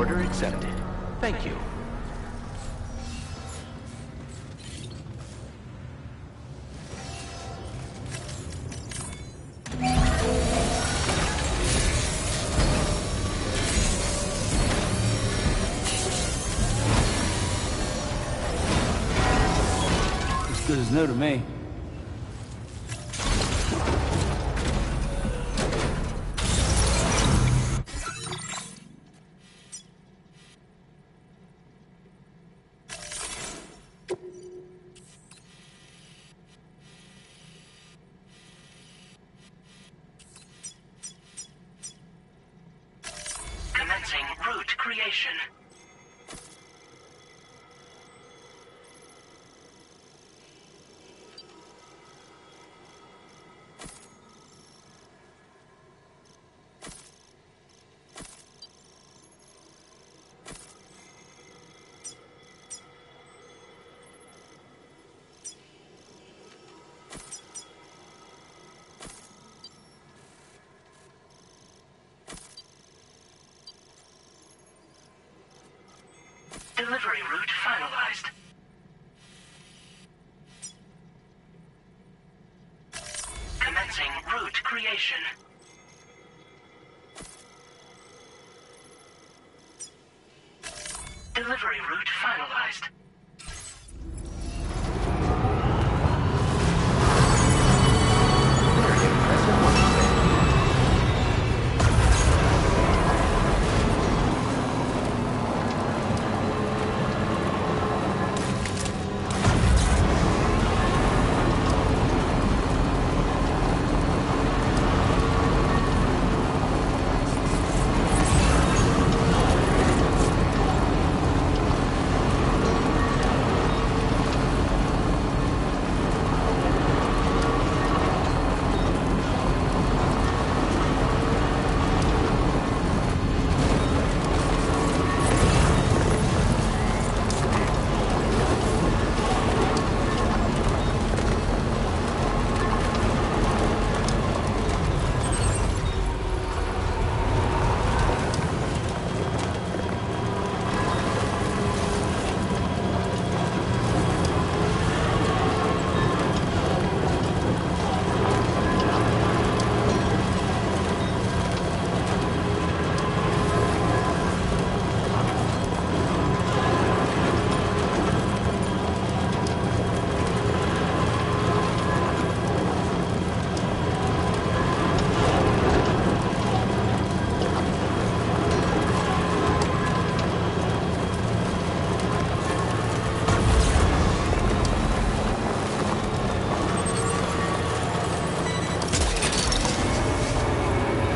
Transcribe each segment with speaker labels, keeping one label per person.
Speaker 1: Order accepted. Thank you.
Speaker 2: As good as new to me.
Speaker 3: Commencing route creation. Delivery route finalized. Commencing route creation. Delivery route finalized.
Speaker 1: Very impressive work, Stranding.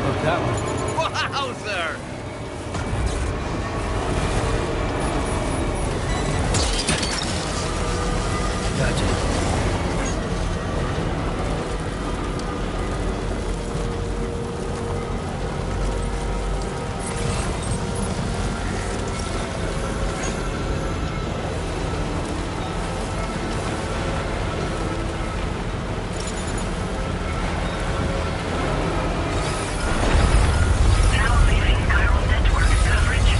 Speaker 2: Look that one.
Speaker 4: Wowzer!
Speaker 2: Gotcha.
Speaker 3: Now leaving chiral network coverage.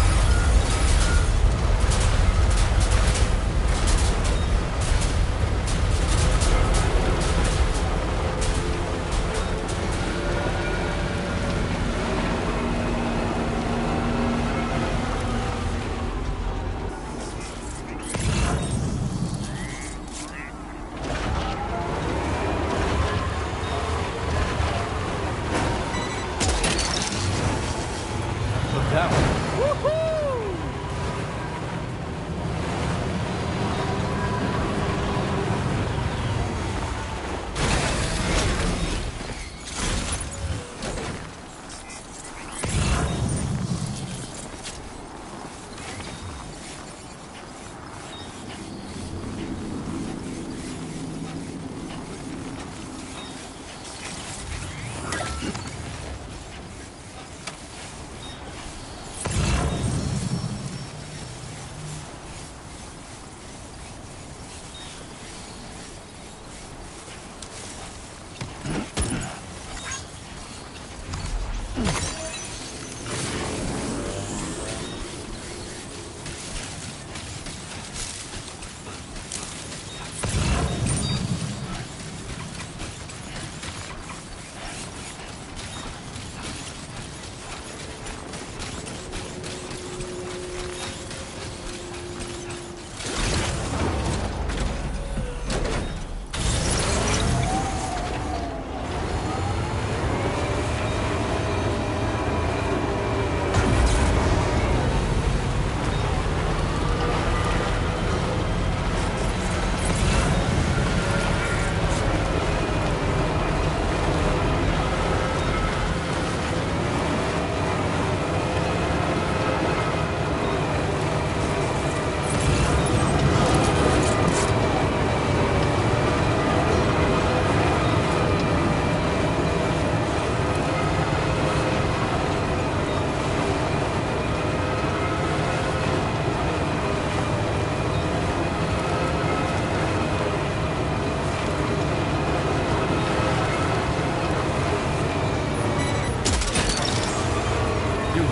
Speaker 2: Look that one.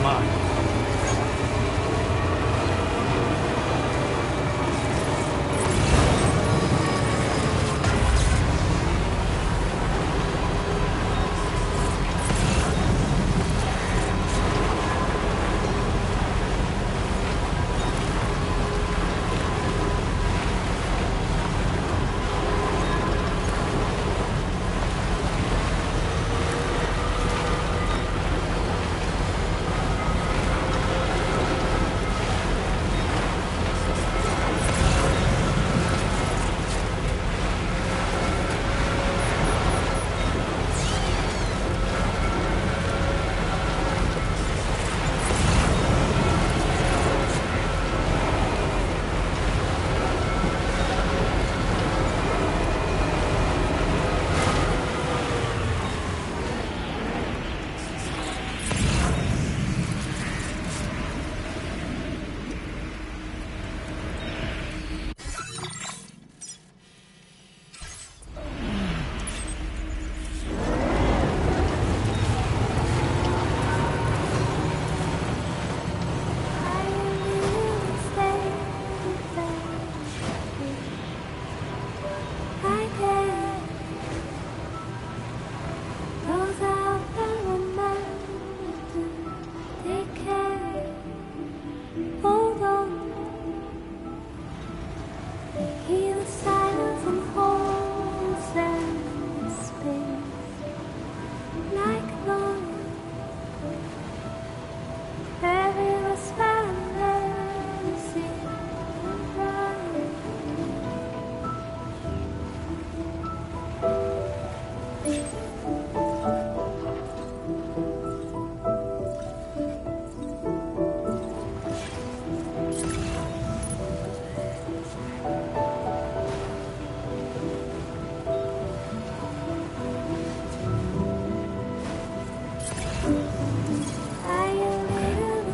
Speaker 2: mine.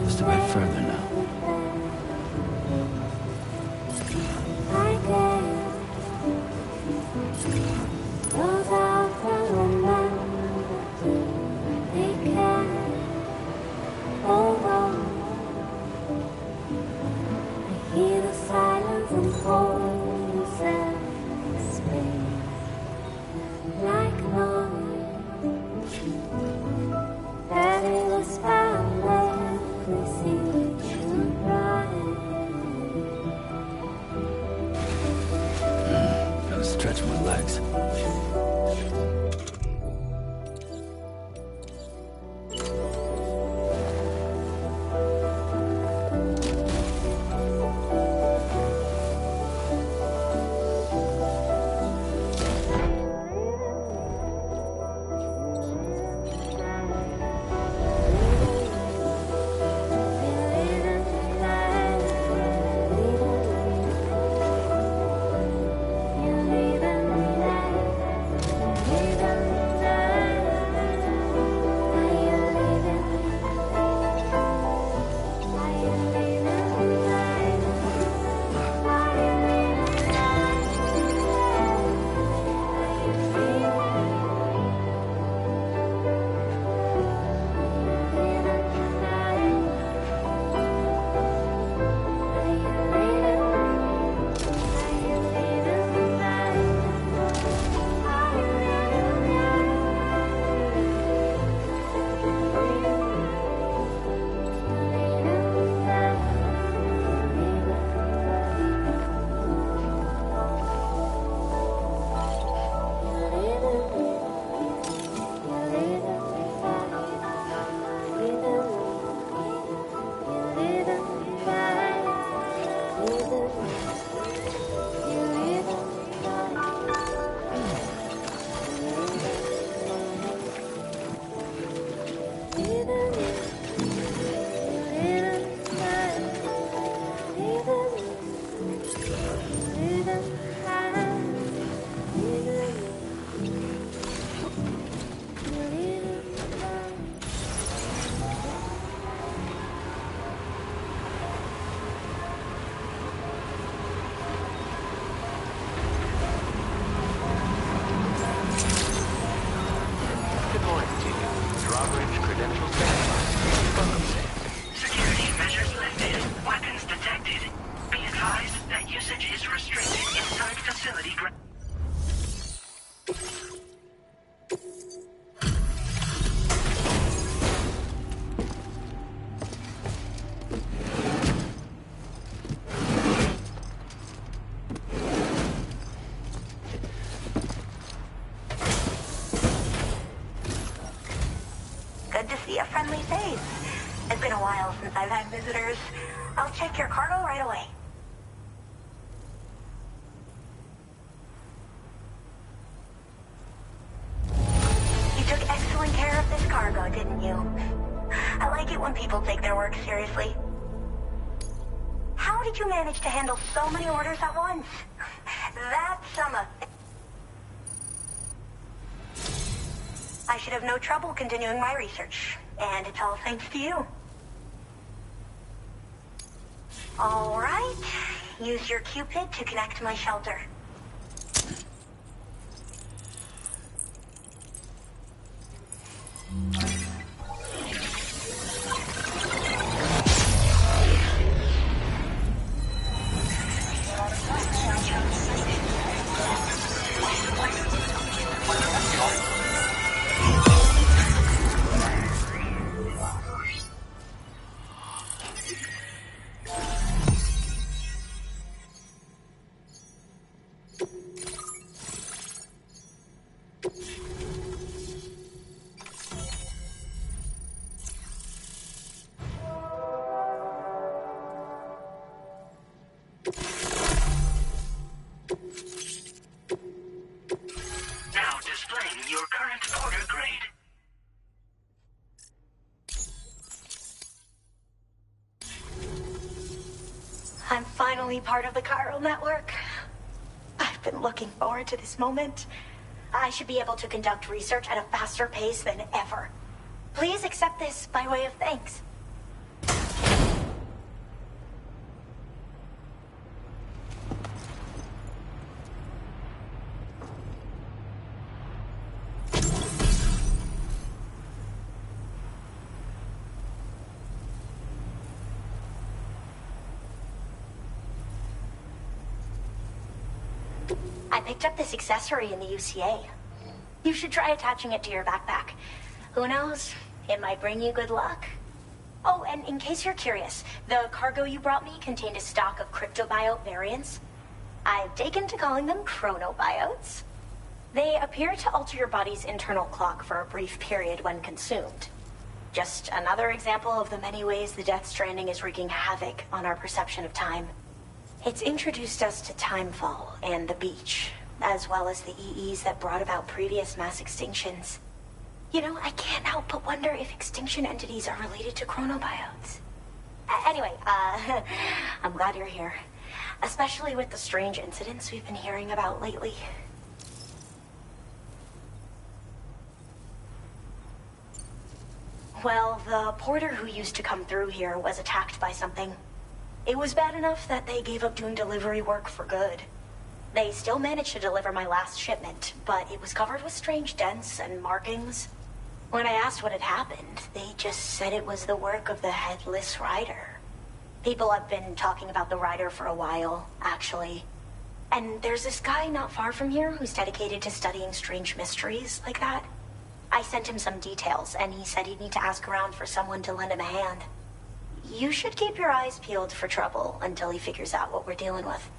Speaker 2: Just a bit further now. Gotta stretch my legs.
Speaker 1: Good morning to you. Drawbridge credentials verified. Welcome, sir.
Speaker 3: Measures lifted. Weapons detected. Be advised that usage is restricted inside facility
Speaker 4: Good to see a friendly face. It's been a while since I've had visitors. I'll check your cargo right away. You took excellent care of this cargo, didn't you? I like it when people take their work seriously. How did you manage to handle so many orders at once? That's some of it. I should have no trouble continuing my research, and it's all thanks to you. All right, use your Cupid to connect to my shelter.
Speaker 3: now displaying your current order grade.
Speaker 4: I'm finally part of the chiral network. I've been looking forward to this moment. I should be able to conduct research at a faster pace than ever. Please accept this by way of thanks. I picked up this accessory in the UCA. You should try attaching it to your backpack. Who knows? It might bring you good luck. Oh, and in case you're curious, the cargo you brought me contained a stock of cryptobiote variants. I've taken to calling them chronobiotes. They appear to alter your body's internal clock for a brief period when consumed. Just another example of the many ways the Death Stranding is wreaking havoc on our perception of time. It's introduced us to timefall and the beach, as well as the EEs that brought about previous mass extinctions. You know, I can't help but wonder if extinction entities are related to chronobiotes. Anyway, I'm glad you're here. Especially with the strange incidents we've been hearing about lately. Well, the porter who used to come through here was attacked by something. It was bad enough that they gave up doing delivery work for good. They still managed to deliver my last shipment, but it was covered with strange dents and markings. When I asked what had happened, they just said it was the work of the Headless Rider. People have been talking about the Rider for a while, actually. And there's this guy not far from here who's dedicated to studying strange mysteries like that. I sent him some details, and he said he'd need to ask around for someone to lend him a hand. You should keep your eyes peeled for trouble until he figures out what we're dealing with.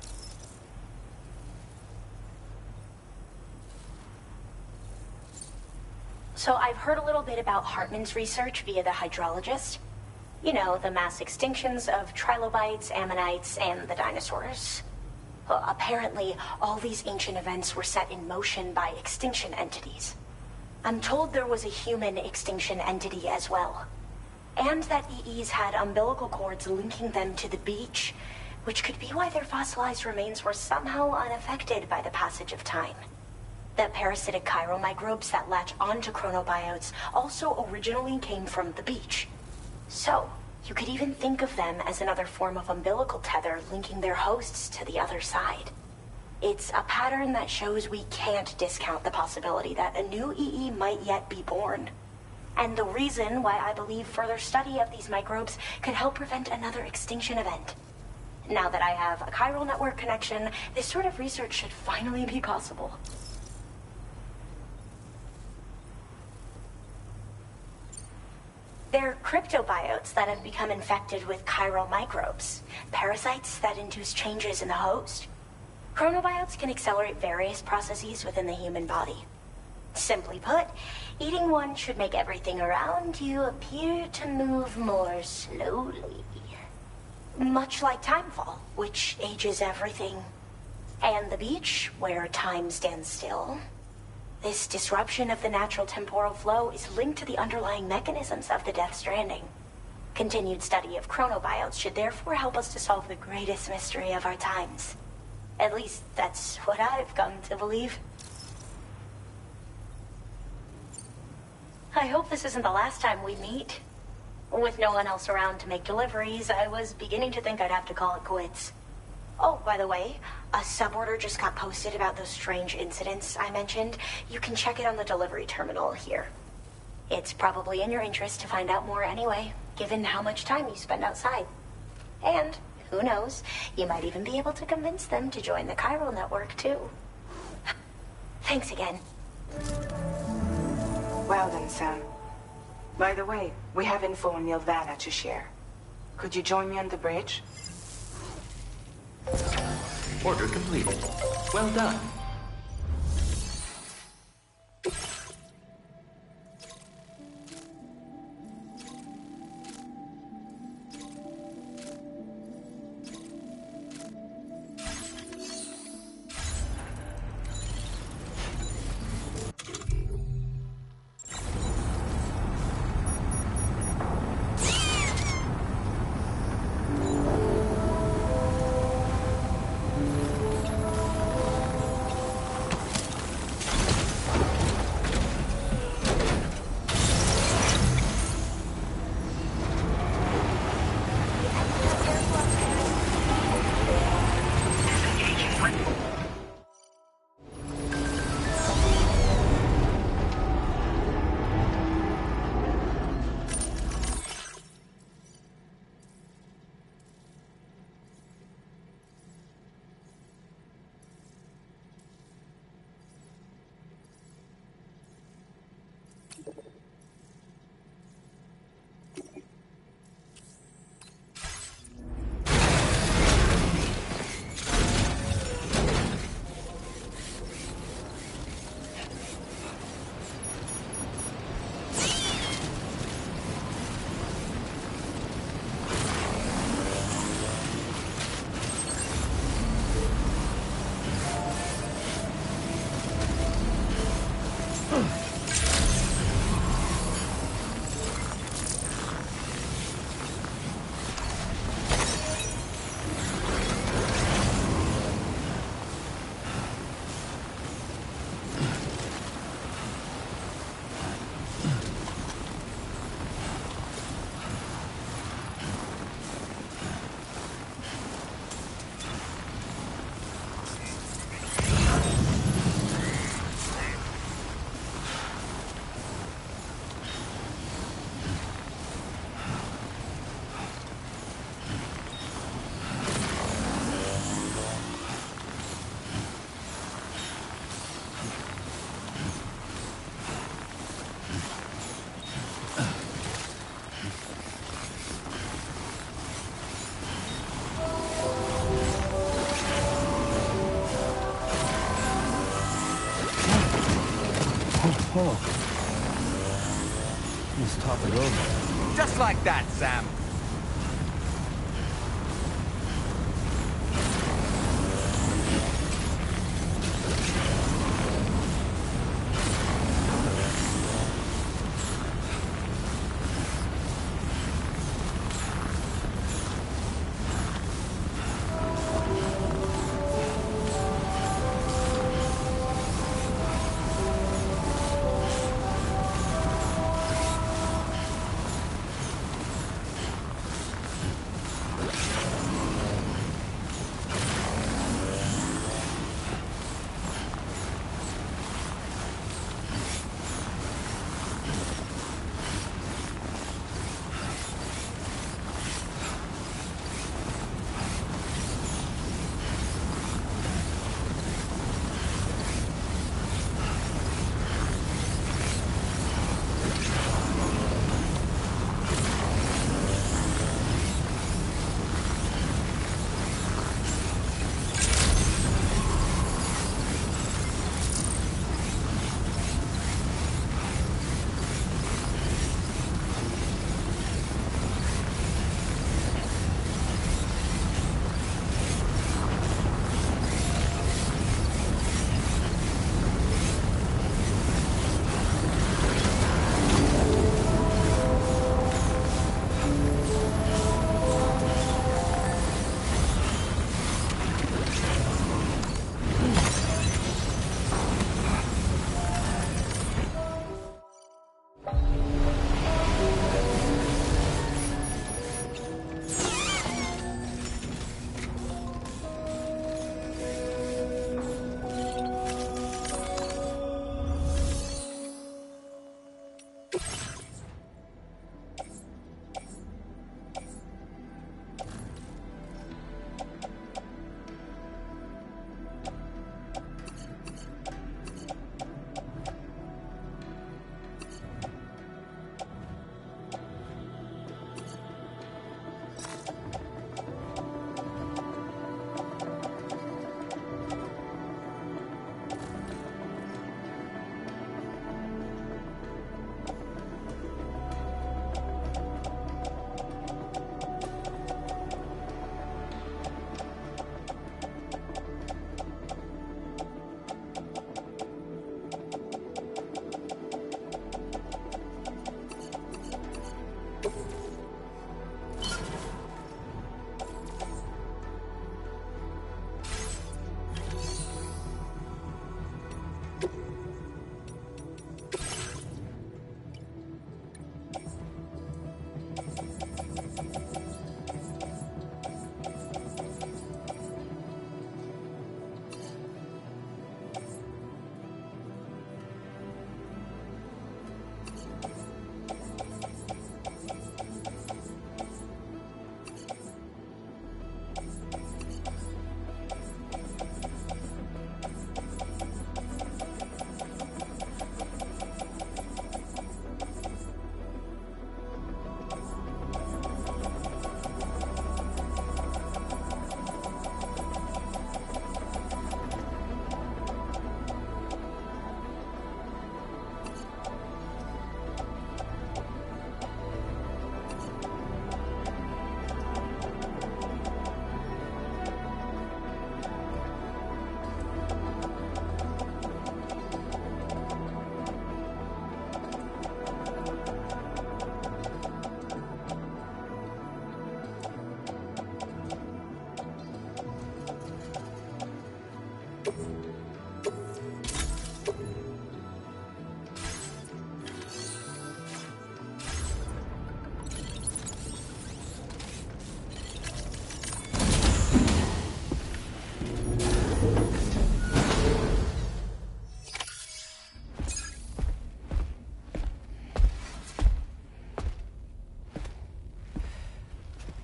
Speaker 4: So I've heard a little bit about Hartman's research via the hydrologist. You know, the mass extinctions of trilobites, ammonites, and the dinosaurs. Well, apparently, all these ancient events were set in motion by extinction entities. I'm told there was a human extinction entity as well. And that EEs had umbilical cords linking them to the beach, which could be why their fossilized remains were somehow unaffected by the passage of time. The parasitic chiromicrobes that latch onto chronobiotes also originally came from the beach. So, you could even think of them as another form of umbilical tether linking their hosts to the other side. It's a pattern that shows we can't discount the possibility that a new EE might yet be born. And the reason why I believe further study of these microbes could help prevent another extinction event. Now that I have a chiral network connection, this sort of research should finally be possible. They're cryptobiotes that have become infected with chiral microbes, parasites that induce changes in the host. Chronobiotes can accelerate various processes within the human body. Simply put, eating one should make everything around you appear to move more slowly. Much like timefall, which ages everything. And the beach, where time stands still. This disruption of the natural temporal flow is linked to the underlying mechanisms of the Death Stranding. Continued study of chronobiotes should therefore help us to solve the greatest mystery of our times. At least, that's what I've come to believe. I hope this isn't the last time we meet. With no one else around to make deliveries, I was beginning to think I'd have to call it quits. Oh, by the way, a suborder just got posted about those strange incidents I mentioned. You can check it on the delivery terminal here. It's probably in your interest to find out more anyway, given how much time you spend outside. And, who knows, you might even be able to convince them to join the chiral network, too. Thanks again.
Speaker 5: Well then, Sam. By the way, we have info on Nilvana to share. Could you join me on the bridge?
Speaker 1: Order completed. Well done.
Speaker 2: Oh. He's topping over.
Speaker 6: Just like that, Sam.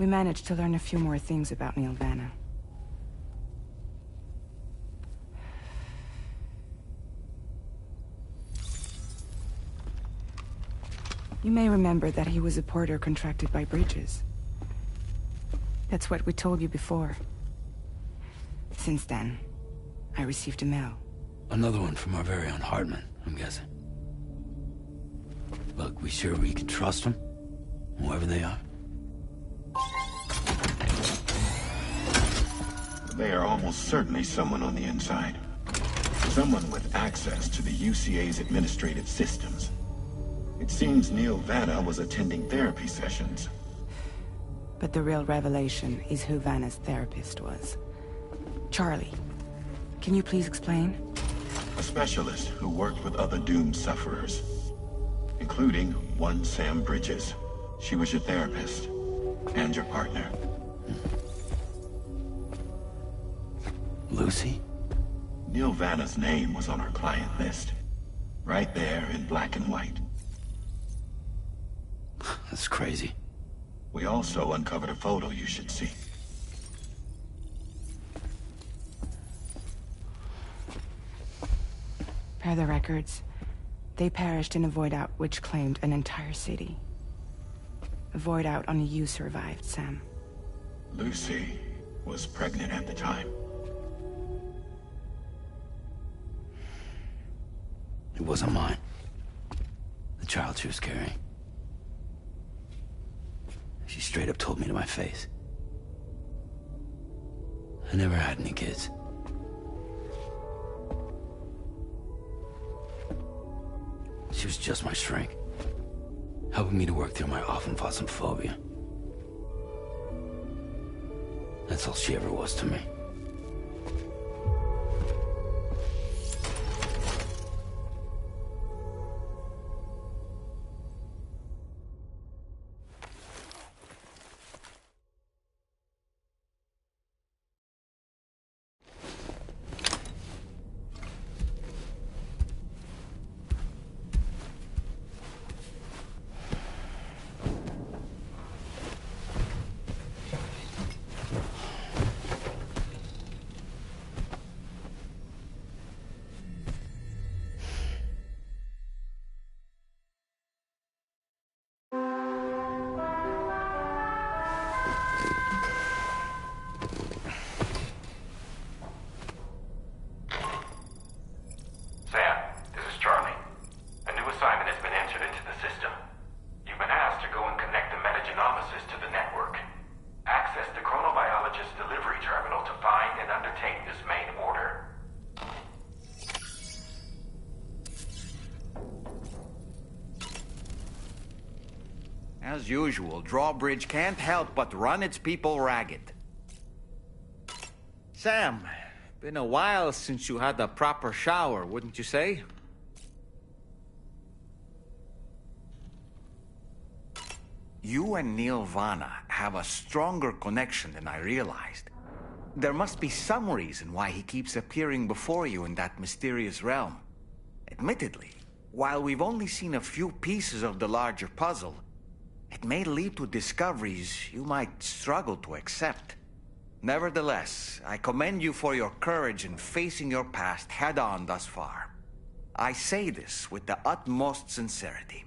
Speaker 5: We managed to learn a few more things about Neil Vanna. You may remember that he was a porter contracted by Bridges. That's what we told you before. Since then, I received a mail.
Speaker 2: Another one from our very own Hartman, I'm guessing. Look, we sure we can trust them? Whoever they are?
Speaker 6: They are almost certainly someone on the inside. Someone with access to the UCA's administrative systems. It seems Neil Vanna was attending therapy sessions.
Speaker 5: But the real revelation is who Vanna's therapist was. Charlie, can you please explain?
Speaker 6: A specialist who worked with other doomed sufferers, including one Sam Bridges. She was your therapist and your partner.
Speaker 2: Lucy?
Speaker 6: Neil Vanna's name was on her client list. Right there in black and white.
Speaker 2: That's crazy.
Speaker 6: We also uncovered a photo you should see.
Speaker 5: Per the records, they perished in a void out which claimed an entire city. A void out only you survived, Sam.
Speaker 6: Lucy was pregnant at the time.
Speaker 2: It wasn't mine. The child she was carrying. She straight up told me to my face. I never had any kids. She was just my shrink, helping me to work through my often phobia. That's all she ever was to me.
Speaker 7: As usual, Drawbridge can't help but run its people ragged. Sam, been a while since you had a proper shower, wouldn't you say? You and Neil Vana have a stronger connection than I realized. There must be some reason why he keeps appearing before you in that mysterious realm. Admittedly, while we've only seen a few pieces of the larger puzzle, it may lead to discoveries you might struggle to accept. Nevertheless, I commend you for your courage in facing your past head-on thus far. I say this with the utmost sincerity.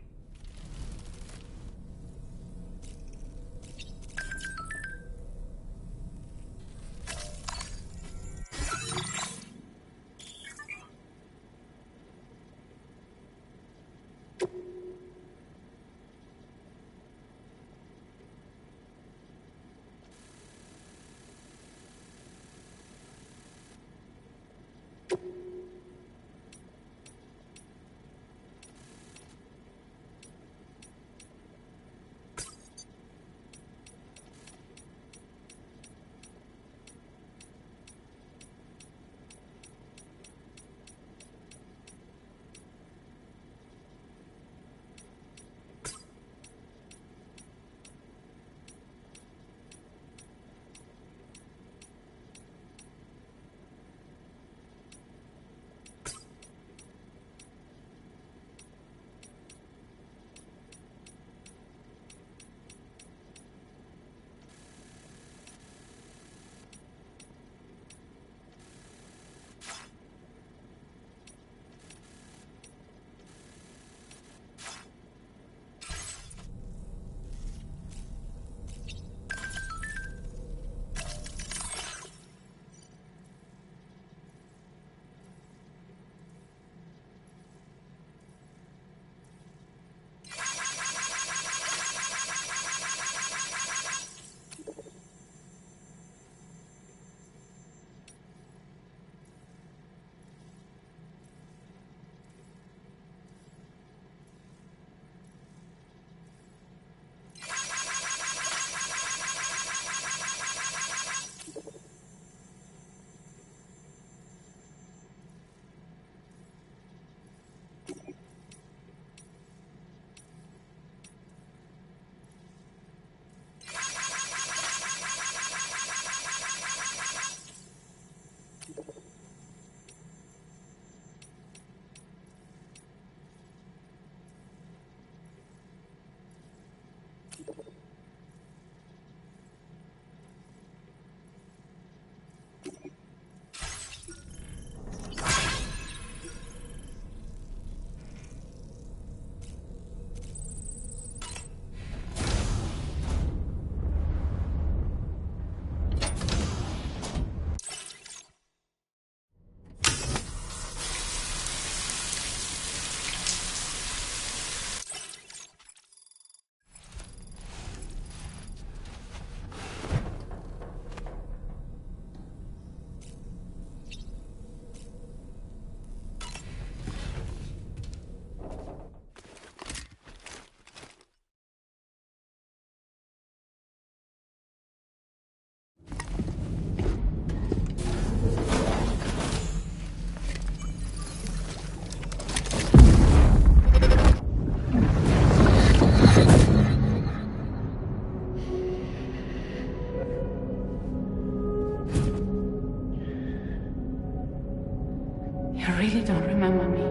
Speaker 5: You really don't remember me.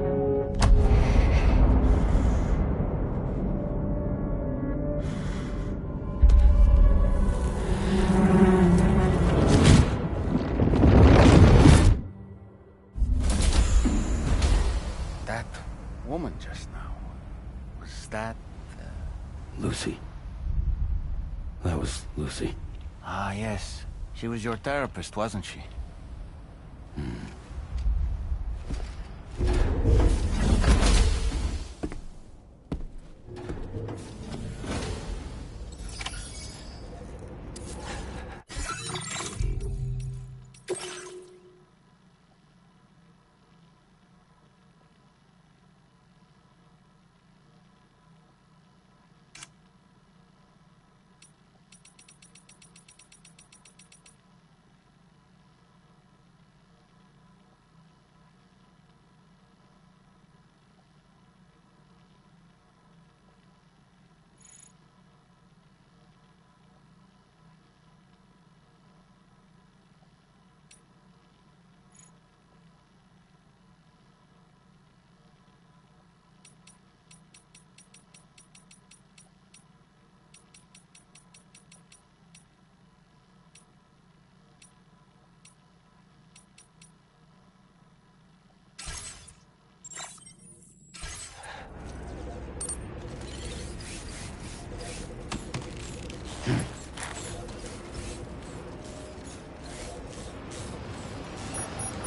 Speaker 7: That woman just now, was that...
Speaker 2: Lucy. That was Lucy.
Speaker 7: Ah, yes. She was your therapist, wasn't she?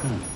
Speaker 2: Hmm.